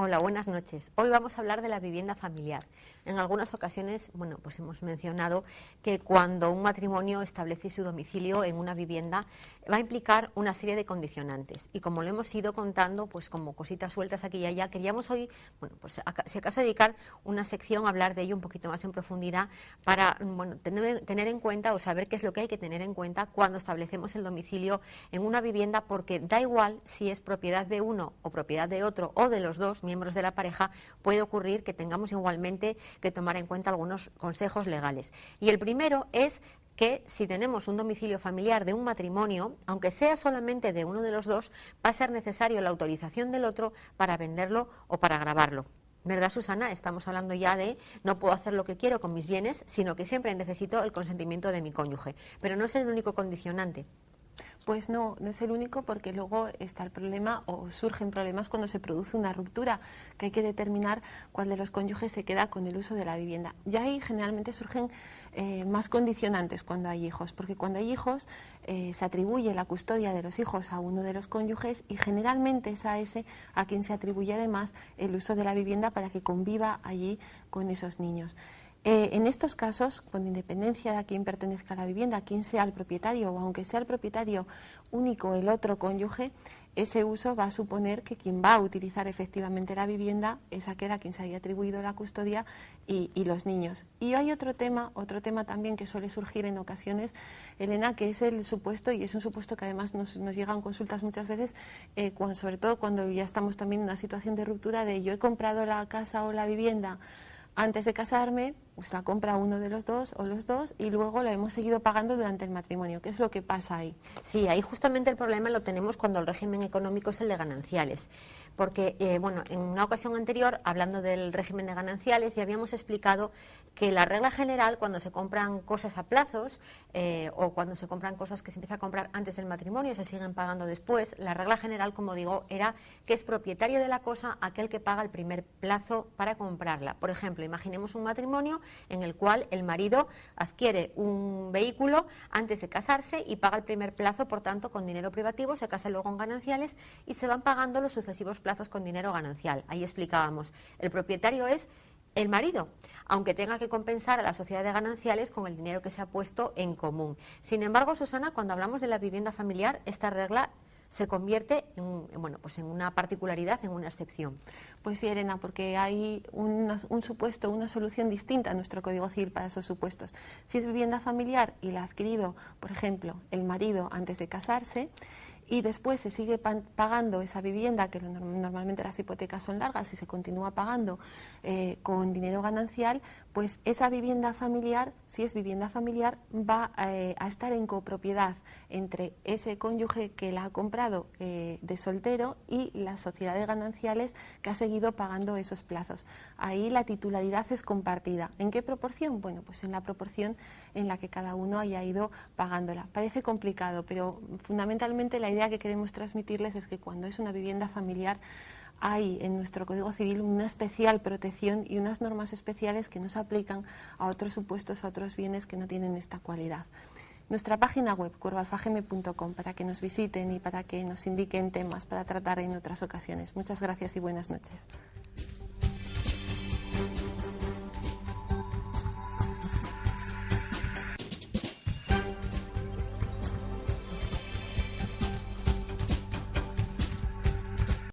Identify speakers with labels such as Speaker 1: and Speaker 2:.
Speaker 1: Hola, buenas noches. Hoy vamos a hablar de la vivienda familiar. En algunas ocasiones, pues hemos mencionado que cuando un matrimonio establece su domicilio en una vivienda va a implicar una serie de condicionantes. Y como lo hemos ido contando, pues como cositas sueltas aquí y allá, queríamos hoy, pues si acaso dedicar una sección a hablar de ello un poquito más en profundidad para, tener en cuenta o saber qué es lo que hay que tener en cuenta cuando establecemos el domicilio en una vivienda, porque da igual si es propiedad de uno o propiedad de otro o de los dos miembros de la pareja, puede ocurrir que tengamos igualmente que tomar en cuenta algunos consejos legales. Y el primero es que si tenemos un domicilio familiar de un matrimonio, aunque sea solamente de uno de los dos, va a ser necesario la autorización del otro para venderlo o para gravarlo. ¿Verdad, Susana? Estamos hablando ya de no puedo hacer lo que quiero con mis bienes, sino que siempre necesito el consentimiento de mi cónyuge. Pero no es el único condicionante.
Speaker 2: Pues no es el único, porque luego está el problema o surgen problemas cuando se produce una ruptura, que hay que determinar cuál de los cónyuges se queda con el uso de la vivienda. Ya ahí generalmente surgen más condicionantes cuando hay hijos, porque cuando hay hijos se atribuye la custodia de los hijos a uno de los cónyuges y generalmente es a ese a quien se atribuye además el uso de la vivienda para que conviva allí con esos niños. En estos casos, con independencia de a quién pertenezca la vivienda, a quién sea el propietario o aunque sea el propietario único el otro cónyuge, ese uso va a suponer que quien va a utilizar efectivamente la vivienda es aquel a quien se haya atribuido la custodia y los niños. Y hay otro tema también que suele surgir en ocasiones, Elena, que es el supuesto, y es un supuesto que además nos llegan consultas muchas veces, sobre todo cuando ya estamos también en una situación de ruptura, de yo he comprado la casa o la vivienda antes de casarme, pues la compra uno de los dos o los dos y luego la hemos seguido pagando durante el matrimonio. ¿Qué es lo que pasa ahí?
Speaker 1: Sí, ahí justamente el problema lo tenemos cuando el régimen económico es el de gananciales. Porque, en una ocasión anterior, hablando del régimen de gananciales, ya habíamos explicado que la regla general, cuando se compran cosas a plazos o cuando se compran cosas que se empieza a comprar antes del matrimonio y se siguen pagando después, la regla general, como digo, era que es propietario de la cosa aquel que paga el primer plazo para comprarla. Por ejemplo, imaginemos un matrimonio en el cual el marido adquiere un vehículo antes de casarse y paga el primer plazo, por tanto, con dinero privativo, se casa luego en gananciales y se van pagando los sucesivos plazos con dinero ganancial. Ahí explicábamos, el propietario es el marido, aunque tenga que compensar a la sociedad de gananciales con el dinero que se ha puesto en común. Sin embargo, Susana, cuando hablamos de la vivienda familiar, esta regla se convierte en una particularidad, en una excepción.
Speaker 2: Pues sí, Elena, porque hay un supuesto, una solución distinta a nuestro Código Civil para esos supuestos. Si es vivienda familiar y la ha adquirido, por ejemplo, el marido antes de casarse, y después se sigue pagando esa vivienda, que normalmente las hipotecas son largas y se continúa pagando con dinero ganancial, pues esa vivienda familiar, si es vivienda familiar, va a estar en copropiedad entre ese cónyuge que la ha comprado de soltero y la sociedad de gananciales que ha seguido pagando esos plazos. Ahí la titularidad es compartida. ¿En qué proporción? Bueno, pues en la proporción en la que cada uno haya ido pagándola. Parece complicado, pero fundamentalmente la idea que queremos transmitirles es que cuando es una vivienda familiar hay en nuestro Código Civil una especial protección y unas normas especiales que no se aplican a otros supuestos, a otros bienes que no tienen esta cualidad. Nuestra página web, cuervoalfageme.com, para que nos visiten y para que nos indiquen temas para tratar en otras ocasiones. Muchas gracias y buenas noches.